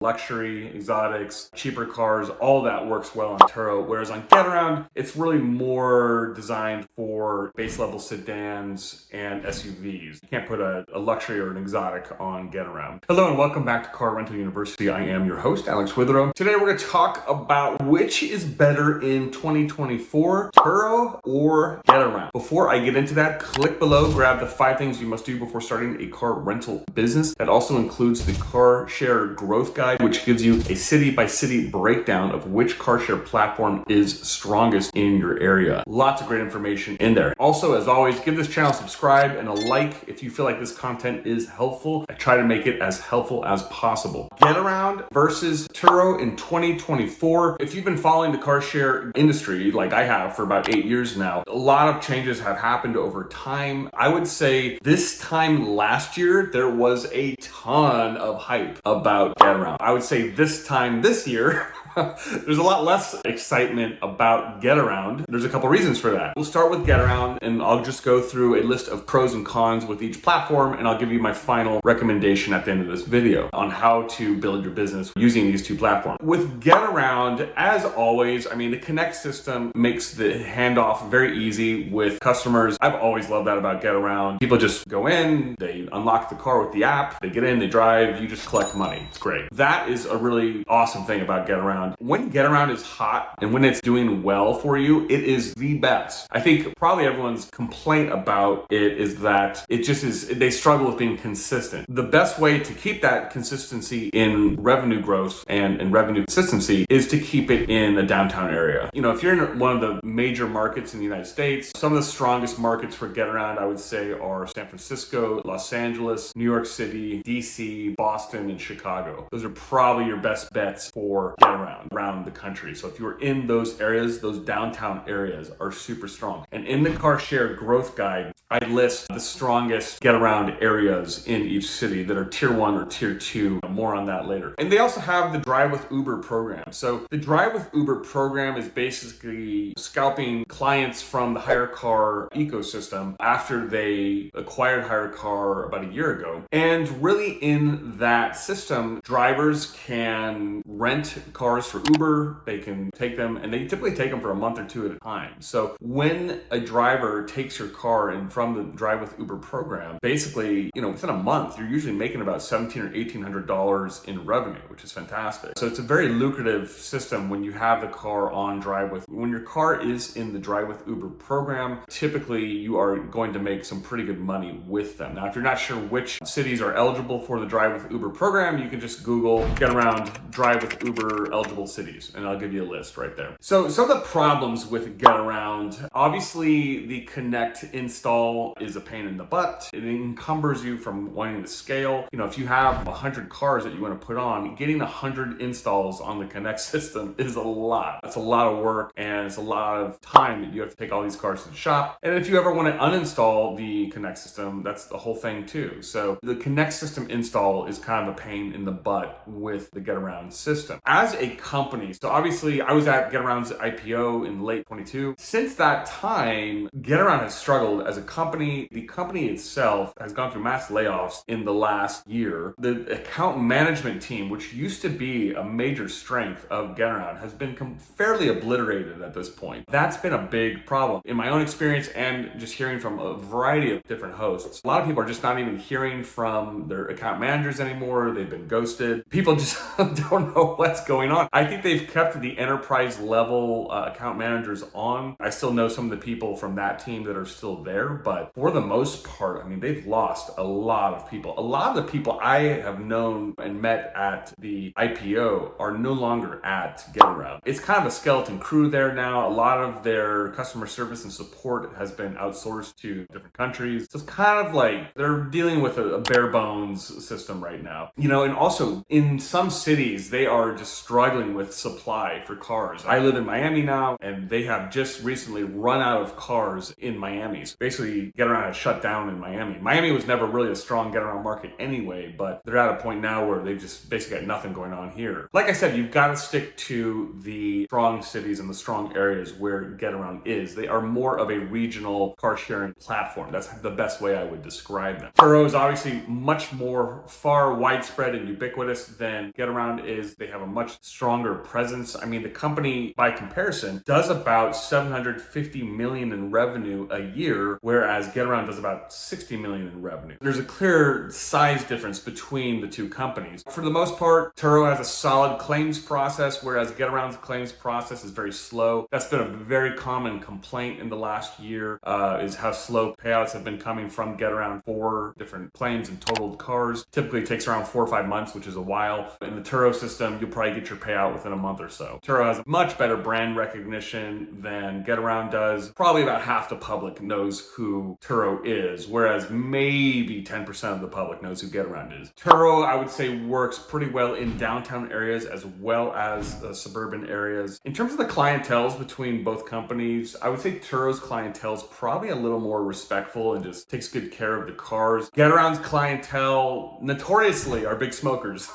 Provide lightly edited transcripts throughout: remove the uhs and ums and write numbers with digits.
luxury, exotics, cheaper cars, all that works well on Turo. Whereas on Getaround, it's really more designed for base level sedans and SUVs. You can't put a luxury or an exotic on Getaround. Hello and welcome back to Car Rental University. I am your host, Alex Withrow. Today we're going to talk about which is better in 2024, Turo or Getaround. Before I get into that, click below, grab the 5 things you must do before starting a car rental business. That also includes the car share growth guide, which gives you a city by city breakdown of which car share platform is strongest in your area. Lots of great information in there. Also, as always, give this channel a subscribe and a like if you feel like this content is helpful. I try to make it as helpful as possible. Getaround versus Turo in 2024. If you've been following the car share industry like I have for about 8 years now, a lot of changes have happened over time. I would say this time last year, there was a ton of hype about Getaround. I would say this time this year, there's a lot less excitement about Getaround. There's a couple reasons for that. We'll start with Getaround and I'll just go through a list of pros and cons with each platform, and I'll give you my final recommendation at the end of this video on how to build your business using these two platforms. With Getaround, as always, the Connect system makes the handoff very easy with customers. I've always loved that about Getaround. People just go in, they unlock the car with the app, they get in, they drive, you just collect money. It's great. That is a really awesome thing about Getaround. When Getaround is hot and when it's doing well for you, it is the best. I think probably everyone's complaint about it is that it just is, they struggle with being consistent. The best way to keep that consistency in revenue growth and in revenue consistency is to keep it in a downtown area. If you're in one of the major markets in the United States, some of the strongest markets for Getaround, I would say, are San Francisco, Los Angeles, New York City, DC, Boston, and Chicago. Those are probably your best bets for Getaround around the country. So if you're in those areas, those downtown areas are super strong. And in the car share growth guide, I list the strongest Getaround areas in each city that are tier 1 or tier 2. More on that later. And they also have the Drive with Uber program. So the Drive with Uber program is basically scalping clients from the Hyrecar ecosystem after they acquired Hyrecar about a year ago. And really in that system, drivers can rent cars for Uber, they can take them, and they typically take them for a month or two at a time. So when a driver takes your car and from the Drive with Uber program, basically, within a month, you're usually making about $1,700 or $1,800 in revenue, which is fantastic. So it's a very lucrative system when you have the car on Drive with. When your car is in the Drive with Uber program, typically you are going to make some pretty good money with them. Now, if you're not sure which cities are eligible for the Drive with Uber program, you can just Google Getaround Drive with Uber eligible cities, and I'll give you a list right there. So some of the problems with Getaround, obviously the Connect install is a pain in the butt. It encumbers you from wanting to scale. If you have 100 cars that you want to put on, getting 100 installs on the Connect system is a lot. That's a lot of work, and it's a lot of time that you have to take all these cars to the shop. And if you ever want to uninstall the Connect system, that's the whole thing too. So the Connect system install is kind of a pain in the butt with the Getaround system. As a company, so obviously I was at Getaround's IPO in late 22. Since that time, Getaround has struggled as a company. The company itself has gone through mass layoffs in the last year. The account management team, which used to be a major strength of Getaround, has been fairly obliterated at this point. That's been a big problem. In my own experience and just hearing from a variety of different hosts, a lot of people are just not even hearing from their account managers anymore. They've been ghosted. People just don't know what's going on. I think they've kept the enterprise level account managers on. I still know some of the people from that team that are still there, but for the most part, they've lost a lot of people. A lot of the people I have known and met at the IPO are no longer at Getaround. It's kind of a skeleton crew there now. A lot of their customer service and support has been outsourced to different countries. So it's kind of like they're dealing with a bare bones system right now. And also in some cities, they are just struggling with supply for cars. I live in Miami now, and they have just recently run out of cars in Miami. So basically, Getaround had shut down in Miami. Miami was never really a strong Getaround market anyway, but they're at a point now where they've just basically got nothing going on here. Like I said, you've got to stick to the strong cities and the strong areas where Getaround is. They are more of a regional car sharing platform. That's the best way I would describe them. Turo is obviously much more far widespread and ubiquitous than Getaround is they have a much stronger presence. I mean, the company, by comparison, does about 750 million in revenue a year, whereas Getaround does about 60 million in revenue. There's a clear size difference between the two companies. For the most part, Turo has a solid claims process, whereas Getaround's claims process is very slow. That's been a very common complaint in the last year, is how slow payouts have been coming from Getaround for different claims and totaled cars. Typically it takes around 4 or 5 months, which is a while. In the Turo system, you'll probably get your payout within a month or so. Turo has much better brand recognition than Getaround does. Probably about half the public knows who Turo is, whereas maybe 10% of the public knows who Getaround is. Turo, I would say, works pretty well in downtown areas as well as suburban areas. In terms of the clienteles between both companies, I would say Turo's clientele is probably a little more respectful and just takes good care of the cars. Getaround's clientele notoriously are big smokers.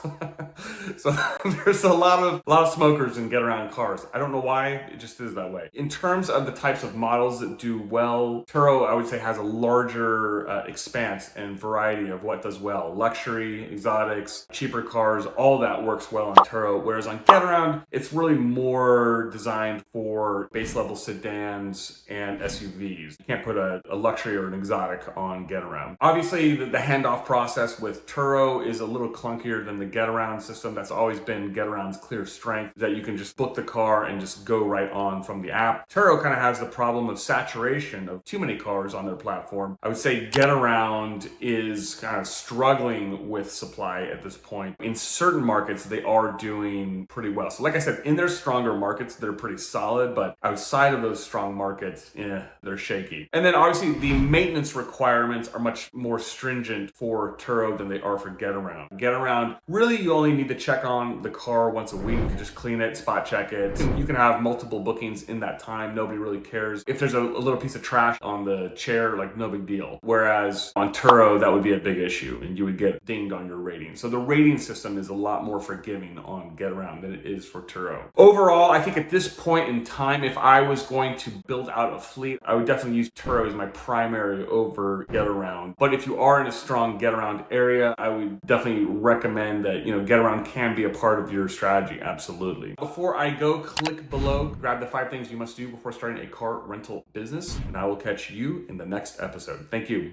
So there's a lot of smokers in Getaround cars. I don't know why, it just is that way. In terms of the types of models that do well, Turo, I would say, has a larger expanse and variety of what does well. Luxury, exotics, cheaper cars, all that works well on Turo, whereas on Getaround, it's really more designed for base level sedans and SUVs. You can't put a luxury or an exotic on Getaround. Obviously, the handoff process with Turo is a little clunkier than the Getaround system. That's always been Getaround's clear strength, that you can just book the car and just go right on from the app. Turo kind of has the problem of saturation of too many cars on their platform. I would say Getaround is kind of struggling with supply at this point. In certain markets, they are doing pretty well. So like I said, in their stronger markets, they're pretty solid, but outside of those strong markets, they're shaky. And then obviously the maintenance requirements are much more stringent for Turo than they are for Getaround. Getaround, really you only need to check on the car once a week. You can just clean it, spot check it. You can have multiple bookings in that time. Nobody really cares. If there's a little piece of trash on the chair, like, no big deal. Whereas on Turo, that would be a big issue and you would get dinged on your rating. So the rating system is a lot more forgiving on Getaround than it is for Turo. Overall, I think at this point in time, if I was going to build out a fleet, I would definitely use Turo as my primary over Getaround. But if you are in a strong Getaround area, I would definitely recommend that, Getaround can be a part of your strategy, absolutely. Before I go, click below, grab the 5 things you must do before starting a car rental business, and I will catch you in the next episode. Thank you.